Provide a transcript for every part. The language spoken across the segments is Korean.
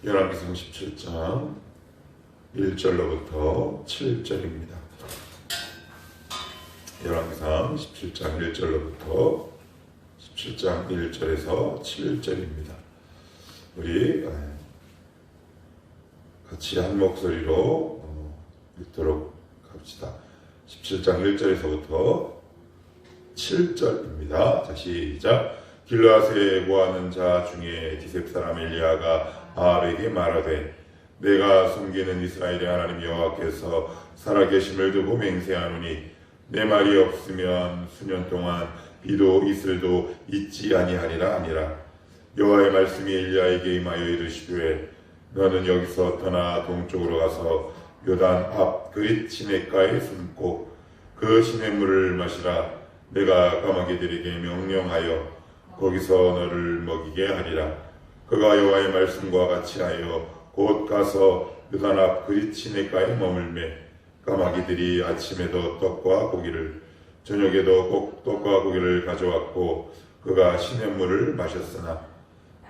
열왕기상 17장 1절로부터 7절입니다. 열왕기상 17장 1절로부터 17장 1절에서 7절입니다. 우리 같이 한 목소리로 읽도록 합시다. 17장 1절에서부터 7절입니다. 자, 시작. 길르앗에 거하는 자 중에 디셉 사람 엘리야가 아합에게 말하되 내가 섬기는 이스라엘의 하나님 여호와께서 살아계심을 두고 맹세하노니 내 말이 없으면 수년 동안 비도 이슬도 있지 아니하리라 하니라. 여호와의 말씀이 엘리야에게 임하여 이르시되 너는 여기서 떠나 동쪽으로 가서 요단 앞 그릿 시냇가에 숨고 그 시냇물을 마시라. 내가 까마귀들에게 명령하여 거기서 너를 먹이게 하리라. 그가 여호와의 말씀과 같이 하여 곧 가서 요단 앞 그릿 시냇가에 머물매 까마귀들이 아침에도 떡과 고기를 저녁에도 꼭 떡과 고기를 가져왔고 그가 시냇물을 마셨으나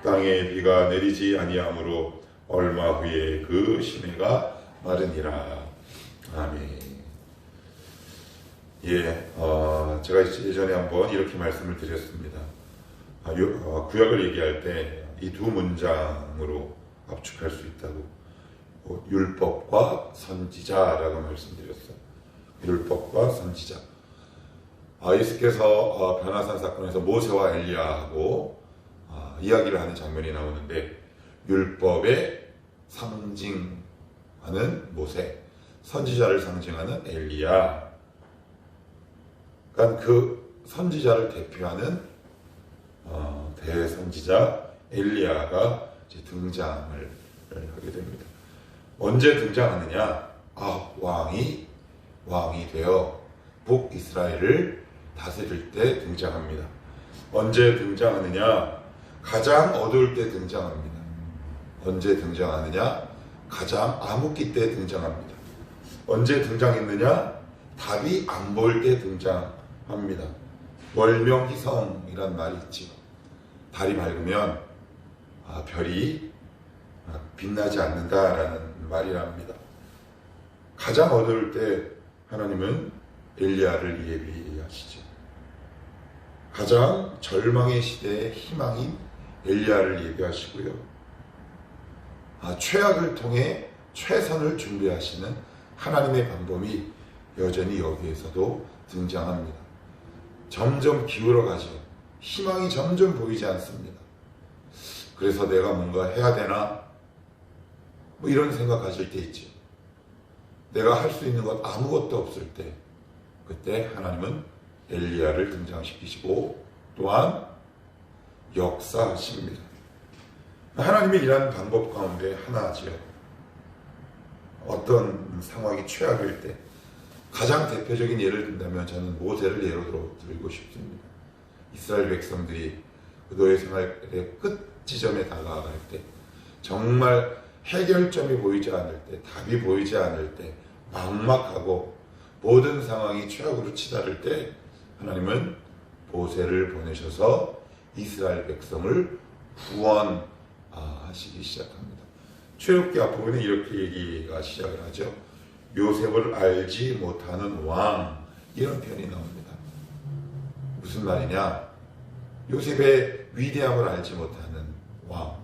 땅에 비가 내리지 아니하므로 얼마 후에 그 시내가 마르니라. 아멘. 제가 예전에 한번 이렇게 말씀을 드렸습니다. 구약을 얘기할 때 이 두 문장으로 압축할 수 있다고. 율법과 선지자라고 말씀드렸어요. 율법과 선지자. 예수께서 변화산 사건에서 모세와 엘리야하고 이야기를 하는 장면이 나오는데 율법의 상징하는 모세, 선지자를 상징하는 엘리야. 그러니까 그 선지자를 대표하는 대선지자 엘리야가 이제 등장을 하게 됩니다. 언제 등장하느냐? 왕이 되어 북이스라엘을 다스릴 때 등장합니다. 언제 등장하느냐? 가장 어두울 때 등장합니다. 언제 등장하느냐? 가장 암흑기 때 등장합니다. 언제 등장했느냐? 답이 안 보일 때 등장합니다. 월명희성이란 말이 있죠. 달이 밝으면 별이 빛나지 않는다라는 말이랍니다. 가장 어두울 때 하나님은 엘리야를 예비하시죠. 가장 절망의 시대의 희망인 엘리야를 예비하시고요. 최악을 통해 최선을 준비하시는 하나님의 방법이 여전히 여기에서도 등장합니다. 점점 기울어가죠. 희망이 점점 보이지 않습니다. 그래서 내가 뭔가 해야 되나? 이런 생각하실 때 있죠. 내가 할 수 있는 것 아무것도 없을 때 그때 하나님은 엘리야를 등장시키시고 또한 역사하십니다. 하나님의 일하는 방법 가운데 하나지요. 어떤 상황이 최악일 때 가장 대표적인 예를 든다면 저는 모세를 예로 들고 싶습니다. 이스라엘 백성들이 노예 생활의 끝 지점에 다가갈 때 정말 해결점이 보이지 않을 때, 답이 보이지 않을 때, 막막하고 모든 상황이 최악으로 치달을 때 하나님은 모세를 보내셔서 이스라엘 백성을 구원하시기 시작합니다. 출애굽기 앞부분에 이렇게 얘기가 시작을 하죠. 요셉을 알지 못하는 왕, 이런 표현이 나옵니다. 무슨 말이냐? 요셉의 위대함을 알지 못하는 왕.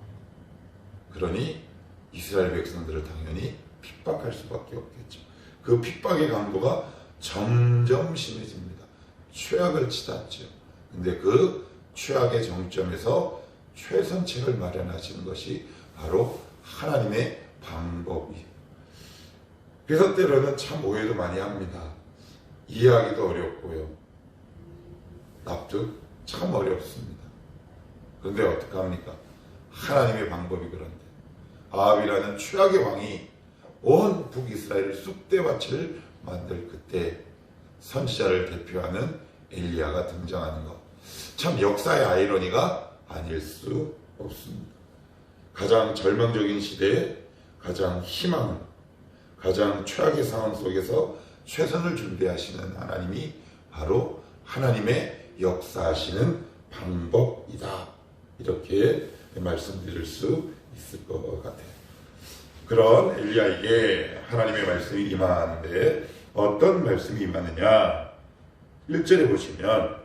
그러니 이스라엘 백성들을 당연히 핍박할 수밖에 없겠죠. 그 핍박의 강도가 점점 심해집니다. 최악을 치닫죠. 근데 그 최악의 정점에서 최선책을 마련하시는 것이 바로 하나님의 방법이에요. 그래서 때로는 참 오해도 많이 합니다. 이해하기도 어렵고요. 납득 참 어렵습니다. 그런데 어떡합니까? 하나님의 방법이 그런데 아합이라는 최악의 왕이 온 북이스라엘을 쑥대밭을 만들 그때 선지자를 대표하는 엘리야가 등장하는 것. 참 역사의 아이러니가 아닐 수 없습니다. 가장 절망적인 시대에 가장 희망, 가장 최악의 상황 속에서 최선을 준비하시는 하나님이 바로 하나님의 역사하시는 방법이다. 이렇게 말씀드릴 수 있을 것 같아요. 그런 엘리야에게 하나님의 말씀이 임하는데 어떤 말씀이 임하느냐? 1절에 보시면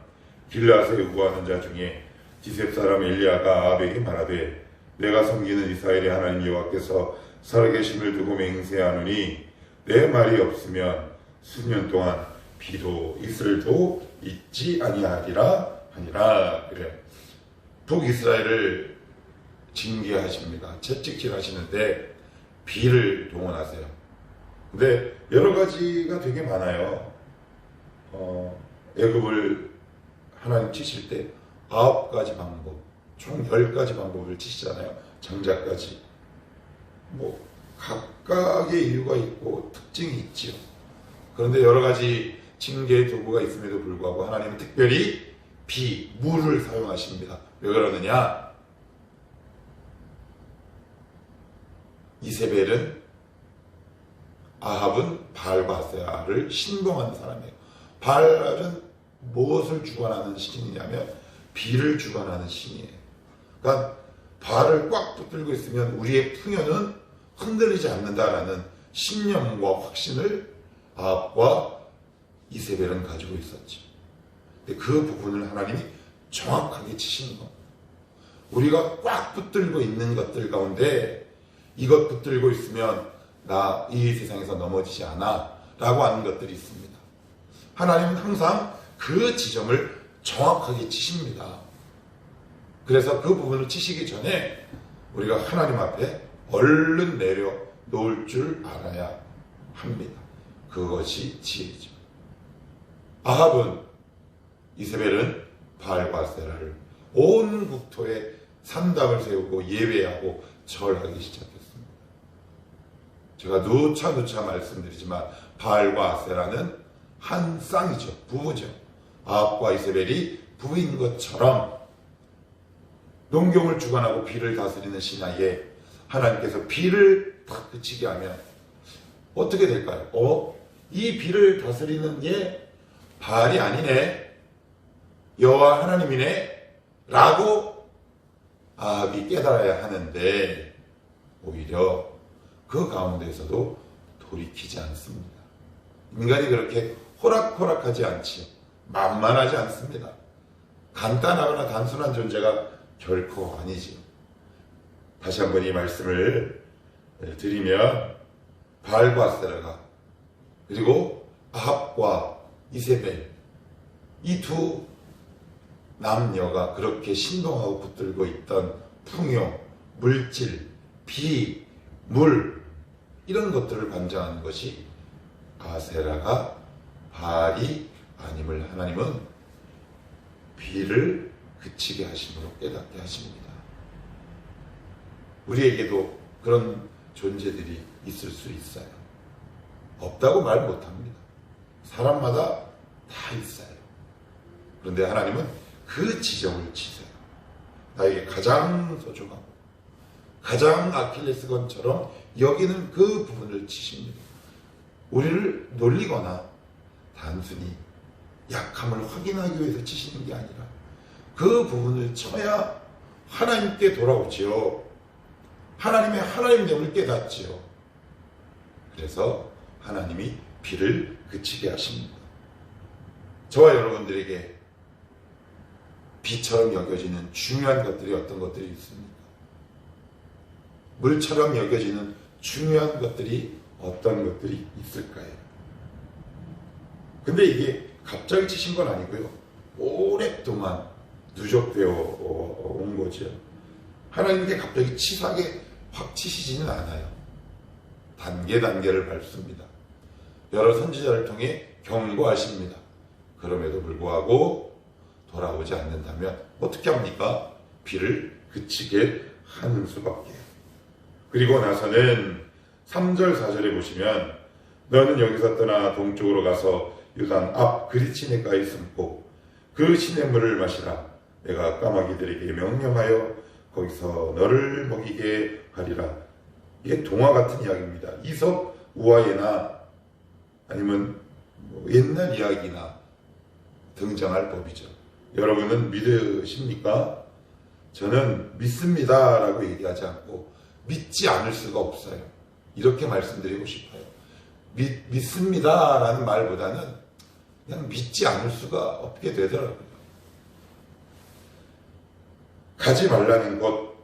길르앗에 우거하는 자 중에 디셉 사람 엘리야가 아합에게 말하되 내가 섬기는 이스라엘의 하나님 여호와께서 살아계심을 두고 맹세하노니 내 말이 없으면 수년 동안 비도 이슬도 있지 아니하리라 하니라. 그래. 북이스라엘을 징계하십니다. 채찍질하시는데 비를 동원하세요. 근데 여러 가지가 되게 많아요. 애굽을 하나님 치실 때 9가지 방법, 총 10가지 방법을 치시잖아요. 장자까지. 뭐 각각의 이유가 있고 특징이 있지요. 그런데 여러 가지 징계의 도구가 있음에도 불구하고 하나님은 특별히 비, 물을 사용하십니다. 왜 그러느냐? 이세벨은 아합은 바알과 아세라를 신봉하는 사람이에요. 바알은 무엇을 주관하는 신이냐면 비를 주관하는 신이에요. 그러니까 바알을 꽉 붙들고 있으면 우리의 풍요는 흔들리지 않는다라는 신념과 확신을 아합과 이세벨은 가지고 있었죠. 근데 그 부분을 하나님이 정확하게 치시는 겁니다. 우리가 꽉 붙들고 있는 것들 가운데 이것 붙들고 있으면 나 이 세상에서 넘어지지 않아 라고 하는 것들이 있습니다. 하나님은 항상 그 지점을 정확하게 치십니다. 그래서 그 부분을 치시기 전에 우리가 하나님 앞에 얼른 내려 놓을 줄 알아야 합니다. 그것이 지혜죠. 아합은 이세벨은 바알과 아세라를 온 국토에 산당을 세우고 예배하고 절하기 시작했습니다. 제가 누차 말씀드리지만 바알과 아세라는 한 쌍이죠. 부부죠. 아합과 이세벨이 부부인 것처럼 농경을 주관하고 비를 다스리는 신하에 하나님께서 비를 탁 그치게 하면 어떻게 될까요? 이 비를 다스리는 게 바알이 아니네, 여호와 하나님이네 라고 아합이 깨달아야 하는데 오히려 그 가운데서도 돌이키지 않습니다. 인간이 그렇게 호락호락하지 않지요. 만만하지 않습니다. 간단하거나 단순한 존재가 결코 아니지요. 다시 한번 이 말씀을 드리면 바알과 아세라가 그리고 아합과 이세벨 이 두 남녀가 그렇게 신동하고 붙들고 있던 풍요, 물질, 비, 물 이런 것들을 관장하는 것이 아세라가 바알이 아님을 하나님은 비를 그치게 하심으로 깨닫게 하십니다. 우리에게도 그런 존재들이 있을 수 있어요. 없다고 말 못합니다. 사람마다 다 있어요. 그런데 하나님은 그 지점을 치세요. 나에게 가장 소중하고 가장 아킬레스건처럼 여기는 그 부분을 치십니다. 우리를 놀리거나 단순히 약함을 확인하기 위해서 치시는 게 아니라 그 부분을 쳐야 하나님께 돌아오지요. 하나님의 하나님됨을 깨닫지요. 그래서 하나님이 비를 그치게 하십니다. 저와 여러분들에게 비처럼 여겨지는 중요한 것들이 어떤 것들이 있습니까? 물처럼 여겨지는 중요한 것들이 어떤 것들이 있을까요? 근데 이게 갑자기 치신 건 아니고요. 오랫동안 누적되어 온 거죠. 하나님께 갑자기 치사하게 확 치시지는 않아요. 단계를 밟습니다. 여러 선지자를 통해 경고하십니다. 그럼에도 불구하고 돌아오지 않는다면 어떻게 합니까? 비를 그치게 하는 수밖에. 그리고 나서는 3절 4절에 보시면 너는 여기서 떠나 동쪽으로 가서 요단 앞 그리치네가에 숨고 그 시냇물을 마시라. 내가 까마귀들에게 명령하여 거기서 너를 먹이게 하리라. 이게 동화 같은 이야기입니다. 이솝 우화예나 아니면 옛날 이야기나 등장할 법이죠. 여러분은 믿으십니까? 저는 믿습니다 라고 얘기하지 않고 믿지 않을 수가 없어요. 이렇게 말씀드리고 싶어요. 믿습니다 라는 말보다는 그냥 믿지 않을 수가 없게 되더라고요. 가지 말라는 곳,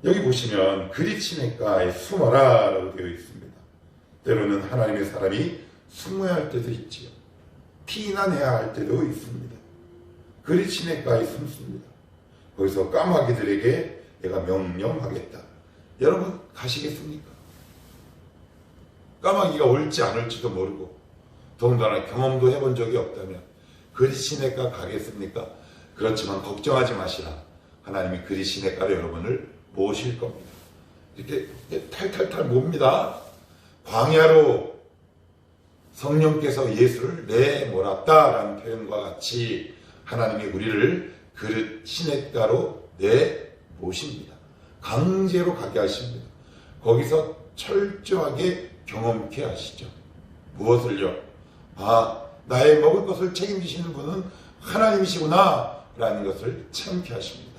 여기 보시면 그리 시냇가에 숨어라 라고 되어 있습니다. 때로는 하나님의 사람이 숨어야 할 때도 있지요. 피난해야 할 때도 있습니다. 그리 시냇가에 숨습니다. 거기서 까마귀들에게 내가 명령하겠다. 여러분 가시겠습니까? 까마귀가 올지 안 올지도 모르고 더군다나 경험도 해본 적이 없다면 그리 시냇가 가겠습니까? 그렇지만 걱정하지 마시라. 하나님이 그리 시냇가로 여러분을 모실 겁니다. 이렇게 탈탈탈 몹니다. 광야로 성령께서 예수를 내몰았다라는 표현과 같이 하나님이 우리를 그 시냇가로 내모십니다. 강제로 가게 하십니다. 거기서 철저하게 경험케 하시죠. 무엇을요? 나의 먹을 것을 책임지시는 분은 하나님이시구나 라는 것을 참게 하십니다.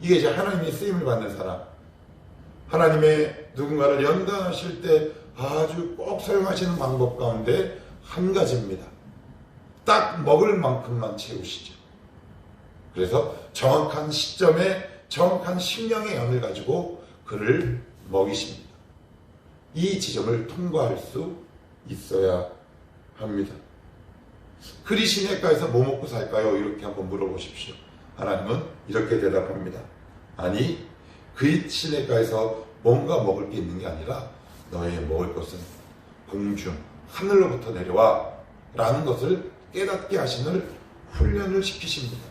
이게 이제 하나님의 쓰임을 받는 사람, 하나님의 누군가를 연단하실 때 아주 꼭 사용하시는 방법 가운데 한 가지입니다. 딱 먹을 만큼만 채우시죠. 그래서 정확한 시점에 정확한 심령의 양을 가지고 그를 먹이십니다. 이 지점을 통과할 수 있어야 합니다. 그리 시냇가에서 뭐 먹고 살까요? 이렇게 한번 물어보십시오. 하나님은 이렇게 대답합니다. 아니, 그 시냇가에서 뭔가 먹을 게 있는 게 아니라 너의 먹을 것은 공중, 하늘로부터 내려와 라는 것을 깨닫게 하시는 훈련을 시키십니다.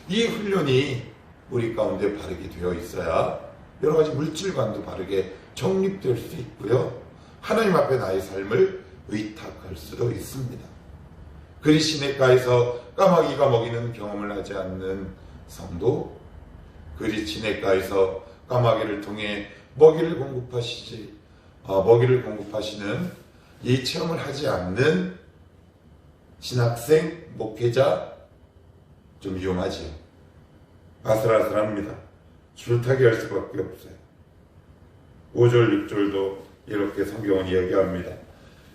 이 훈련이 우리 가운데 바르게 되어 있어야 여러 가지 물질관도 바르게 정립될 수 있고요. 하나님 앞에 나의 삶을 의탁할 수도 있습니다. 그리 시냇가에서 까마귀가 먹이는 경험을 하지 않는 성도, 그리 시냇가에서 까마귀를 통해 먹이를 공급하시는 이 체험을 하지 않는 신학생, 목회자 좀 위험하지요. 아슬아슬합니다. 줄타기 할 수밖에 없어요. 5절, 6절도 이렇게 성경은 이야기합니다.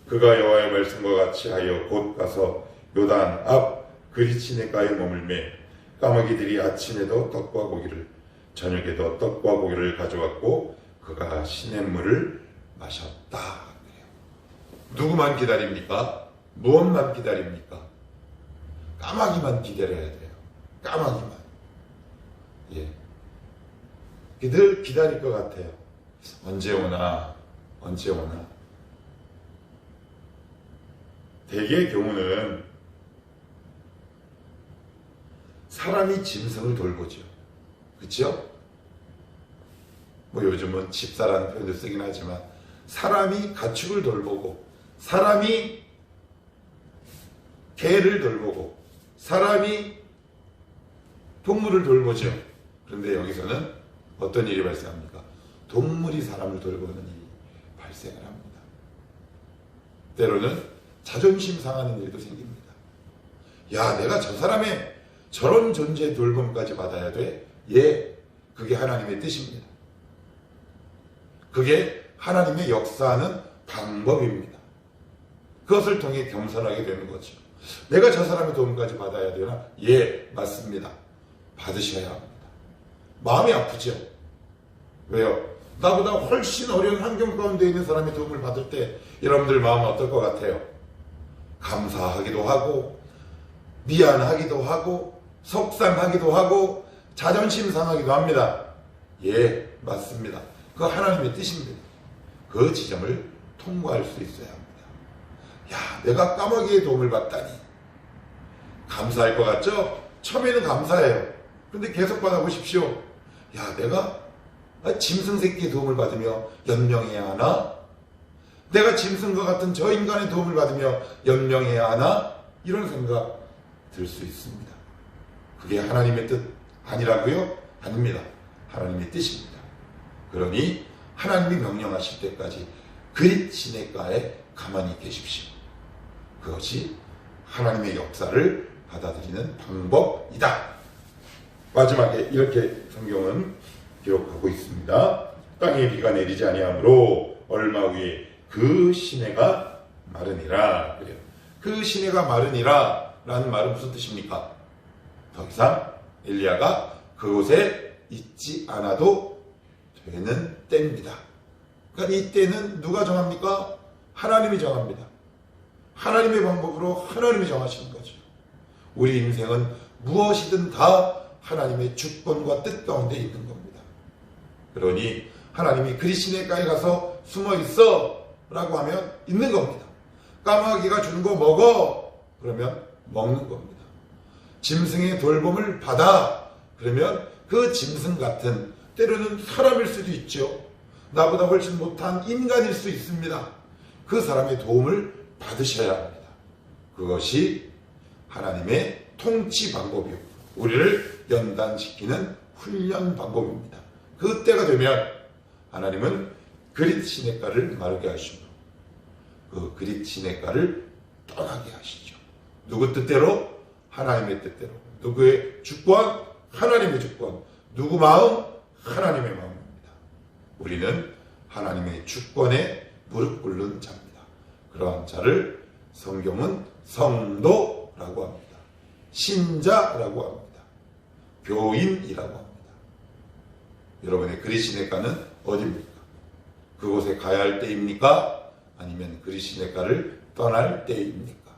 그가 여호와의 말씀과 같이 하여 곧 가서 요단 앞 그리 시냇가에 머물매 까마귀들이 아침에도 떡과 고기를 저녁에도 떡과 고기를 가져왔고 그가 시냇물을 마셨다. 누구만 기다립니까? 무엇만 기다립니까? 까마귀만 기다려야 돼요. 까마귀만. 예. 늘 기다릴 것 같아요. 언제 오나. 대개의 경우는 사람이 짐승을 돌보죠. 그렇죠? 요즘은 집사라는 표현도 쓰긴 하지만 사람이 가축을 돌보고 사람이 개를 돌보고 사람이 동물을 돌보죠. 그런데 여기서는 어떤 일이 발생합니까? 동물이 사람을 돌보는 일이 발생을 합니다. 때로는 자존심 상하는 일도 생깁니다. 야, 내가 저 사람의 저런 존재의 돌봄까지 받아야 돼? 예, 그게 하나님의 뜻입니다. 그게 하나님의 역사하는 방법입니다. 그것을 통해 겸손하게 되는 거죠. 내가 저 사람의 도움까지 받아야 되나? 예, 맞습니다. 받으셔야 합니다. 마음이 아프죠? 왜요? 나보다 훨씬 어려운 환경 가운데 있는 사람의 도움을 받을 때 여러분들 마음은 어떨 것 같아요? 감사하기도 하고 미안하기도 하고 속상하기도 하고 자존심 상하기도 합니다. 예, 맞습니다. 그거 하나님의 뜻입니다. 그 지점을 통과할 수 있어야 합니다. 야, 내가 까마귀의 도움을 받다니 감사할 것 같죠? 처음에는 감사해요. 그런데 계속 받아보십시오. 야, 내가 짐승 새끼의 도움을 받으며 연명해야 하나? 내가 짐승과 같은 저 인간의 도움을 받으며 연명해야 하나? 이런 생각 들 수 있습니다. 그게 하나님의 뜻 아니라고요? 아닙니다. 하나님의 뜻입니다. 그러니 하나님이 명령하실 때까지 그리 시냇가에 가만히 계십시오. 그것이 하나님의 역사를 받아들이는 방법이다. 마지막에 이렇게 성경은 기록하고 있습니다. 땅에 비가 내리지 아니하므로 얼마 후에 그 시내가 마르니라. 그래요. 그 시내가 마르니라 라는 말은 무슨 뜻입니까? 더 이상 엘리야가 그곳에 있지 않아도 되는 때입니다. 그러니까 이 때는 누가 정합니까? 하나님이 정합니다. 하나님의 방법으로 하나님이 정하시는 거죠. 우리 인생은 무엇이든 다 하나님의 주권과 뜻 가운데 있는 겁니다. 그러니 하나님이 그리 시내가에 가서 숨어 있어 라고 하면 있는 겁니다. 까마귀가 준 거 먹어 그러면 먹는 겁니다. 짐승의 돌봄을 받아 그러면 그 짐승 같은, 때로는 사람일 수도 있죠. 나보다 훨씬 못한 인간일 수 있습니다. 그 사람의 도움을 받으셔야 합니다. 그것이 하나님의 통치 방법이요, 우리를 연단시키는 훈련 방법입니다. 그때가 되면 하나님은 그릿 시냇가를 마르게 하시고 그 그릿 시냇가를 떠나게 하시죠. 누구 뜻대로? 하나님의 뜻대로. 누구의 주권? 하나님의 주권. 누구 마음? 하나님의 마음입니다. 우리는 하나님의 주권에 무릎 꿇는 자입니다. 그러한 자를 성경은 성도라고 합니다. 신자라고 합니다. 교인이라고 합니다. 여러분의 그릿 시냇가는 어디입니까? 그곳에 가야 할 때입니까? 아니면 그릿 시냇가를 떠날 때입니까?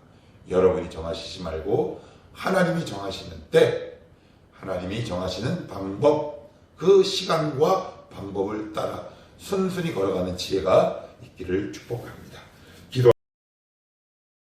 여러분이 정하시지 말고 하나님이 정하시는 때, 하나님이 정하시는 방법, 그 시간과 방법을 따라 순순히 걸어가는 지혜가 있기를 축복합니다.